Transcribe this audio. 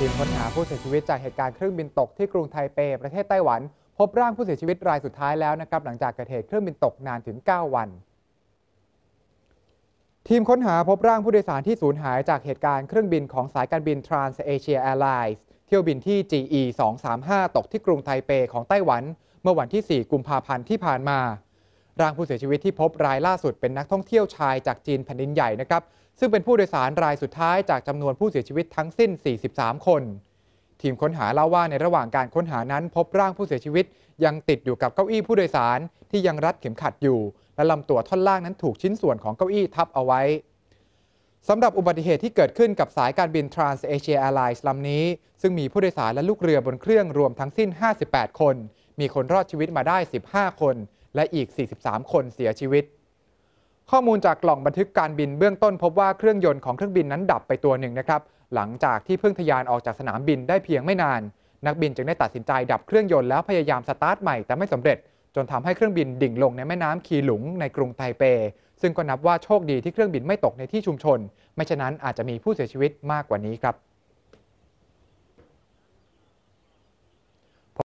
ทีมค้นหาผู้เสียชีวิตจากเหตุการณ์เครื่องบินตกที่กรุงไทเปประเทศไต้หวันพบร่างผู้เสียชีวิตรายสุดท้ายแล้วนะครับหลังจากเกิดเหตุเครื่องบินตกนานถึง 9 วันทีมค้นหาพบร่างผู้โดยสารที่สูญหายจากเหตุการณ์เครื่องบินของสายการบิน Trans-Asia Airlines เที่ยวบินที่ GE 235 ตกที่กรุงไทเปของไต้หวันเมื่อวันที่ 4 กุมภาพันธ์ที่ผ่านมาร่างผู้เสียชีวิตที่พบรายล่าสุดเป็นนักท่องเที่ยวชายจากจีนแผ่นดินใหญ่นะครับซึ่งเป็นผู้โดยสารรายสุดท้ายจากจำนวนผู้เสียชีวิตทั้งสิ้น 43 คนทีมค้นหาเล่าว่าในระหว่างการค้นหานั้นพบร่างผู้เสียชีวิตยังติดอยู่กับเก้าอี้ผู้โดยสารที่ยังรัดเข็มขัดอยู่และลำตัวท่อนล่างนั้นถูกชิ้นส่วนของเก้าอี้ทับเอาไว้สำหรับอุบัติเหตุที่เกิดขึ้นกับสายการบิน Trans-Asia Airlines ลำนี้ซึ่งมีผู้โดยสารและลูกเรือบนเครื่องรวมทั้งสิ้น 58 คนมีคนรอดชีวิตมาได้ 15 คนและอีก 43 คนเสียชีวิตข้อมูลจากกล่องบันทึกการบินเบื้องต้นพบว่าเครื่องยนต์ของเครื่องบินนั้นดับไปตัวหนึ่งนะครับหลังจากที่เพิ่งทะยานออกจากสนามบินได้เพียงไม่นานนักบินจึงได้ตัดสินใจดับเครื่องยนต์แล้วพยายามสตาร์ทใหม่แต่ไม่สำเร็จจนทำให้เครื่องบินดิ่งลงในแม่น้ำคีหลุงในกรุงไทเปซึ่งก็นับว่าโชคดีที่เครื่องบินไม่ตกในที่ชุมชนไม่ฉะนั้นอาจจะมีผู้เสียชีวิตมากกว่านี้ครับ